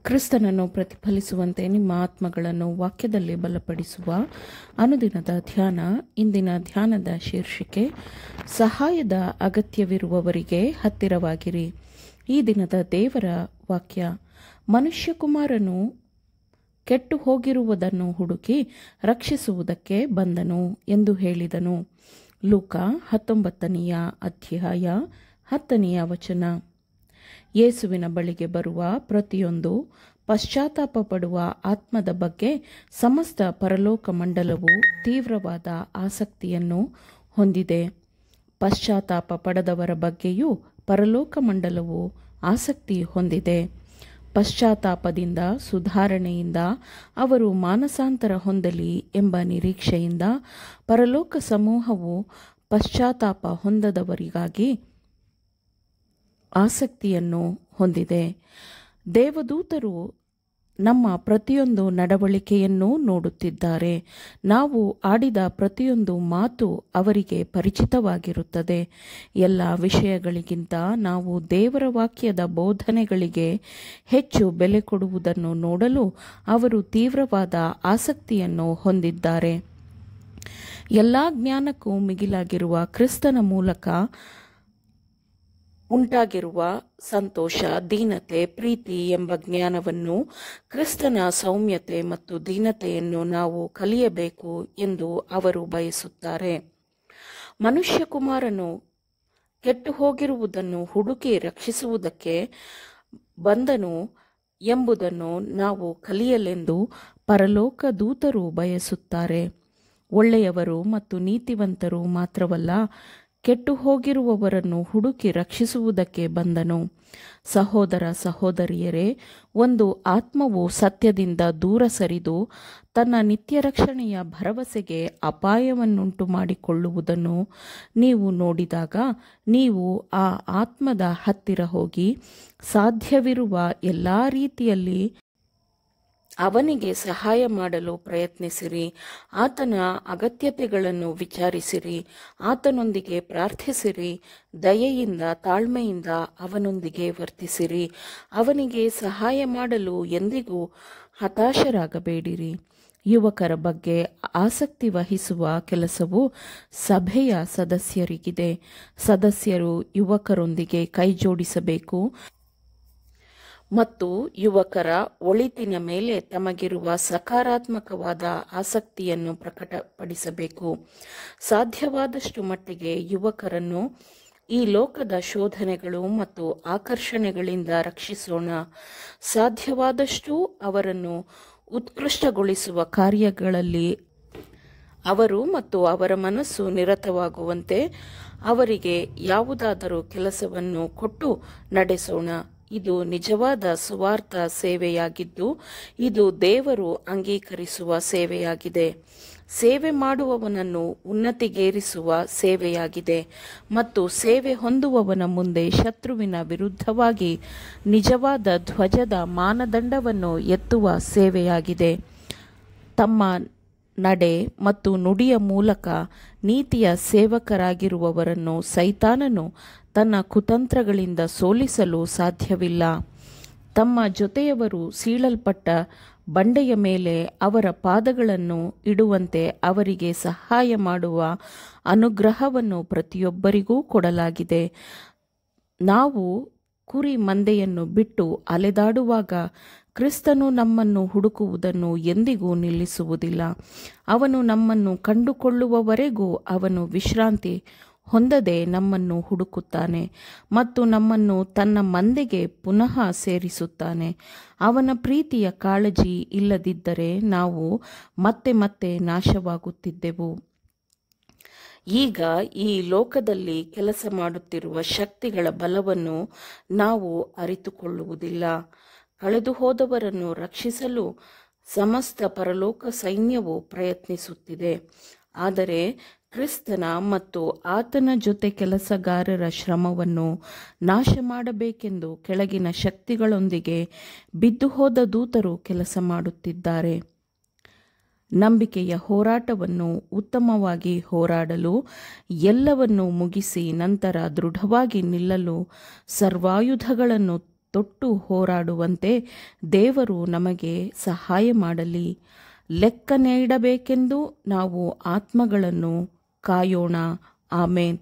ಕ್ರಿಸ್ತನನ್ನು ಪ್ರತಿಫಲಿಸುವಂತೆ ನಿಮ್ಮ ಆತ್ಮಗಳನ್ನು ವಾಕ್ಯದಲ್ಲಿ ಬಲಪಡಿಸುವ ಅನುದಿನದ ಧ್ಯಾನ. ಇಂದಿನ ಧ್ಯಾನದ ಶೀರ್ಷಿಕೆ ಸಹಾಯದ ಅಗತ್ಯವಿರುವವರಿಗೆ ಹತ್ತಿರವಾಗಿರಿ. ಈ ದಿನದ ದೇವರ ವಾಕ್ಯ, ಮನುಷ್ಯಕುಮಾರನು ಕೆಟ್ಟು ಹೋಗಿರುವುದನ್ನು ಹುಡುಕಿ ರಕ್ಷಿಸುವುದಕ್ಕೆ ಬಂದನು ಎಂದು ಹೇಳಿದನು. ಲೂಕ 19ನೇ ಅಧ್ಯಾಯ 10ನೇ ವಚನ. ಯೇಸುವಿನ ಬಳಿಗೆ ಬರುವ ಪ್ರತಿಯೊಂದು ಪಶ್ಚಾತ್ತಾಪ ಪಡುವ ಆತ್ಮದ ಬಗ್ಗೆ ಸಮಸ್ತ ಪರಲೋಕ ಮಂಡಲವು ತೀವ್ರವಾದ ಆಸಕ್ತಿಯನ್ನು ಹೊಂದಿದೆ. ಪಶ್ಚಾತ್ತಾಪ ಪಡೆದವರ ಬಗ್ಗೆಯೂ ಪರಲೋಕ ಮಂಡಲವು ಆಸಕ್ತಿ ಹೊಂದಿದೆ. ಪಶ್ಚಾತ್ತಾಪದಿಂದ, ಸುಧಾರಣೆಯಿಂದ ಅವರು ಮಾನಸಾಂತರ ಹೊಂದಲಿ ಎಂಬ ನಿರೀಕ್ಷೆಯಿಂದ ಪರಲೋಕ ಸಮೂಹವು ಪಶ್ಚಾತ್ತಾಪ ಹೊಂದದವರಿಗಾಗಿ ಆಸಕ್ತಿಯನ್ನು ಹೊಂದಿದೆ. ದೇವದೂತರು ನಮ್ಮ ಪ್ರತಿಯೊಂದು ನಡವಳಿಕೆಯನ್ನೂ ನೋಡುತ್ತಿದ್ದಾರೆ. ನಾವು ಆಡಿದ ಪ್ರತಿಯೊಂದು ಮಾತು ಅವರಿಗೆ ಪರಿಚಿತವಾಗಿರುತ್ತದೆ. ಎಲ್ಲ ವಿಷಯಗಳಿಗಿಂತ ನಾವು ದೇವರ ವಾಕ್ಯದ ಬೋಧನೆಗಳಿಗೆ ಹೆಚ್ಚು ಬೆಲೆ ಕೊಡುವುದನ್ನು ನೋಡಲು ಅವರು ತೀವ್ರವಾದ ಆಸಕ್ತಿಯನ್ನು ಹೊಂದಿದ್ದಾರೆ. ಎಲ್ಲ ಜ್ಞಾನಕ್ಕೂ ಮಿಗಿಲಾಗಿರುವ ಕ್ರಿಸ್ತನ ಮೂಲಕ ಉಂಟಾಗಿರುವ ಸಂತೋಷ, ದೀನತೆ, ಪ್ರೀತಿ ಎಂಬ ಜ್ಞಾನವನ್ನು, ಕ್ರಿಸ್ತನ ಸೌಮ್ಯತೆ ಮತ್ತು ದೀನತೆಯನ್ನು ನಾವು ಕಲಿಯಬೇಕು ಎಂದು ಅವರು ಬಯಸುತ್ತಾರೆ. ಮನುಷ್ಯಕುಮಾರನು ಕೆಟ್ಟು ಹೋಗಿರುವುದನ್ನು ಹುಡುಕಿ ರಕ್ಷಿಸುವುದಕ್ಕೆ ಬಂದನು ಎಂಬುದನ್ನು ನಾವು ಕಲಿಯಲೆಂದು ಪರಲೋಕ ದೂತರು ಬಯಸುತ್ತಾರೆ. ಒಳ್ಳೆಯವರು ಮತ್ತು ನೀತಿವಂತರು ಮಾತ್ರವಲ್ಲ, ಕೆಟ್ಟು ಹೋಗಿರುವವರನ್ನು ಹುಡುಕಿ ರಕ್ಷಿಸುವುದಕ್ಕೆ ಬಂದನು. ಸಹೋದರ ಸಹೋದರಿಯರೇ, ಒಂದು ಆತ್ಮವು ಸತ್ಯದಿಂದ ದೂರ ಸರಿದು ತನ್ನ ನಿತ್ಯ ರಕ್ಷಣೆಯ ಭರವಸೆಗೆ ಅಪಾಯವನ್ನುಂಟು ಮಾಡಿಕೊಳ್ಳುವುದನ್ನು ನೀವು ನೋಡಿದಾಗ, ನೀವು ಆ ಆತ್ಮದ ಹತ್ತಿರ ಹೋಗಿ ಸಾಧ್ಯವಿರುವ ಎಲ್ಲ ರೀತಿಯಲ್ಲಿ ಅವನಿಗೆ ಸಹಾಯ ಮಾಡಲು ಪ್ರಯತ್ನಿಸಿರಿ. ಆತನ ಅಗತ್ಯತೆಗಳನ್ನು ವಿಚಾರಿಸಿರಿ, ಆತನೊಂದಿಗೆ ಪ್ರಾರ್ಥಿಸಿರಿ, ದಯೆಯಿಂದ ತಾಳ್ಮೆಯಿಂದ ಅವನೊಂದಿಗೆ ವರ್ತಿಸಿರಿ. ಅವನಿಗೆ ಸಹಾಯ ಮಾಡಲು ಎಂದಿಗೂ ಹತಾಶರಾಗಬೇಡಿರಿ. ಯುವಕರ ಬಗ್ಗೆ ಆಸಕ್ತಿ ವಹಿಸುವ ಕೆಲಸವು ಸಭೆಯ ಸದಸ್ಯರಿಗಿದೆ. ಸದಸ್ಯರು ಯುವಕರೊಂದಿಗೆ ಕೈಜೋಡಿಸಬೇಕು ಮತ್ತು ಯುವಕರ ಒಳಿತಿನ ಮೇಲೆ ತಮಗಿರುವ ಸಕಾರಾತ್ಮಕವಾದ ಆಸಕ್ತಿಯನ್ನು ಪ್ರಕಟಪಡಿಸಬೇಕು. ಸಾಧ್ಯವಾದಷ್ಟು ಮಟ್ಟಿಗೆ ಯುವಕರನ್ನು ಈ ಲೋಕದ ಶೋಧನೆಗಳು ಮತ್ತು ಆಕರ್ಷಣೆಗಳಿಂದ ರಕ್ಷಿಸೋಣ. ಸಾಧ್ಯವಾದಷ್ಟು ಅವರನ್ನು ಉತ್ಕೃಷ್ಟಗೊಳಿಸುವ ಕಾರ್ಯಗಳಲ್ಲಿ ಅವರು ಮತ್ತು ಅವರ ಮನಸ್ಸು ನಿರತವಾಗುವಂತೆ ಅವರಿಗೆ ಯಾವುದಾದರೂ ಕೆಲಸವನ್ನು ಕೊಟ್ಟು ನಡೆಸೋಣ. ಇದು ನಿಜವಾದ ಸುವಾರ್ಥ ಸೇವೆಯಾಗಿದ್ದು, ಇದು ದೇವರು ಅಂಗೀಕರಿಸುವ ಸೇವೆಯಾಗಿದೆ. ಸೇವೆ ಮಾಡುವವನನ್ನು ಉನ್ನತಿಗೇರಿಸುವ ಸೇವೆಯಾಗಿದೆ ಮತ್ತು ಸೇವೆ ಹೊಂದುವವನ ಮುಂದೆ ಶತ್ರುವಿನ ವಿರುದ್ಧವಾಗಿ ನಿಜವಾದ ಧ್ವಜದ ಮಾನದಂಡವನ್ನು ಎತ್ತುವ ಸೇವೆಯಾಗಿದೆ. ತಮ್ಮ ನಡೆ ಮತ್ತು ನುಡಿಯ ಮೂಲಕ ನೀತಿಯ ಸೇವಕರಾಗಿರುವವರನ್ನು ಸೈತಾನನು ತನ್ನ ಕುತಂತ್ರಗಳಿಂದ ಸೋಲಿಸಲು ಸಾಧ್ಯವಿಲ್ಲ. ತಮ್ಮ ಜೊತೆಯವರು ಸೀಳಲ್ಪಟ್ಟ ಬಂಡೆಯ ಮೇಲೆ ಅವರ ಪಾದಗಳನ್ನು ಇಡುವಂತೆ ಅವರಿಗೆ ಸಹಾಯ ಮಾಡುವ ಅನುಗ್ರಹವನ್ನು ಪ್ರತಿಯೊಬ್ಬರಿಗೂ ಕೊಡಲಾಗಿದೆ. ನಾವು ಕುರಿ ಮಂದೆಯನ್ನು ಬಿಟ್ಟು ಅಲೆದಾಡುವಾಗ ಕ್ರಿಸ್ತನು ನಮ್ಮನ್ನು ಹುಡುಕುವುದನ್ನು ಎಂದಿಗೂ ನಿಲ್ಲಿಸುವುದಿಲ್ಲ. ಅವನು ನಮ್ಮನ್ನು ಕಂಡುಕೊಳ್ಳುವವರೆಗೂ ಅವನು ವಿಶ್ರಾಂತಿ ಹೊಂದದೆ ನಮ್ಮನ್ನು ಹುಡುಕುತ್ತಾನೆ ಮತ್ತು ನಮ್ಮನ್ನು ತನ್ನ ಮಂದೆಗೆ ಪುನಃ ಸೇರಿಸುತ್ತಾನೆ. ಅವನ ಪ್ರೀತಿಯ ಕಾಳಜಿ ಇಲ್ಲದಿದ್ದರೆ ನಾವು ಮತ್ತೆ ಮತ್ತೆ ನಾಶವಾಗುತ್ತಿದ್ದೆವು. ಈಗ ಈ ಲೋಕದಲ್ಲಿ ಕೆಲಸ ಮಾಡುತ್ತಿರುವ ಶಕ್ತಿಗಳ ಬಲವನ್ನು ನಾವು ಅರಿತುಕೊಳ್ಳುವುದಿಲ್ಲ. ಕಳೆದು ಹೋದವರನ್ನು ರಕ್ಷಿಸಲು ಸಮಸ್ತ ಪರಲೋಕ ಸೈನ್ಯವು ಪ್ರಯತ್ನಿಸುತ್ತಿದೆ. ಆದರೆ ಕ್ರಿಸ್ತನ ಮತ್ತು ಆತನ ಜೊತೆ ಕೆಲಸಗಾರರ ಶ್ರಮವನ್ನು ನಾಶ ಮಾಡಬೇಕೆಂದು ಕೆಳಗಿನ ಶಕ್ತಿಗಳೊಂದಿಗೆ ಬಿದ್ದುಹೋದ ದೂತರು ಕೆಲಸ ಮಾಡುತ್ತಿದ್ದಾರೆ. ನಂಬಿಕೆಯ ಹೋರಾಟವನ್ನು ಉತ್ತಮವಾಗಿ ಹೋರಾಡಲು, ಎಲ್ಲವನ್ನೂ ಮುಗಿಸಿ ನಂತರ ದೃಢವಾಗಿ ನಿಲ್ಲಲು ಸರ್ವಾಯುಧಗಳನ್ನು ತೊಟ್ಟು ಹೋರಾಡುವಂತೆ ದೇವರು ನಮಗೆ ಸಹಾಯ ಮಾಡಲಿ. ಲೆಕ್ಕ ನೀಡಬೇಕೆಂದು ನಾವು ಆತ್ಮಗಳನ್ನು ಕಾಯೋಣ. ಆಮೇನ್.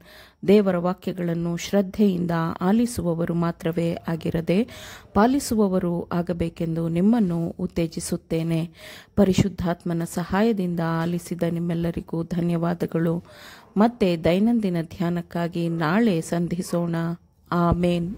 ದೇವರ ವಾಕ್ಯಗಳನ್ನು ಶ್ರದ್ಧೆಯಿಂದ ಆಲಿಸುವವರು ಮಾತ್ರವೇ ಆಗಿರದೆ ಪಾಲಿಸುವವರು ಆಗಬೇಕೆಂದು ನಿಮ್ಮನ್ನು ಉತ್ತೇಜಿಸುತ್ತೇನೆ. ಪರಿಶುದ್ಧಾತ್ಮನ ಸಹಾಯದಿಂದ ಆಲಿಸಿದ ನಿಮ್ಮೆಲ್ಲರಿಗೂ ಧನ್ಯವಾದಗಳು. ಮತ್ತೆ ದೈನಂದಿನ ಧ್ಯಾನಕ್ಕಾಗಿ ನಾಳೆ ಸಂಧಿಸೋಣ. ಆಮೇನ್.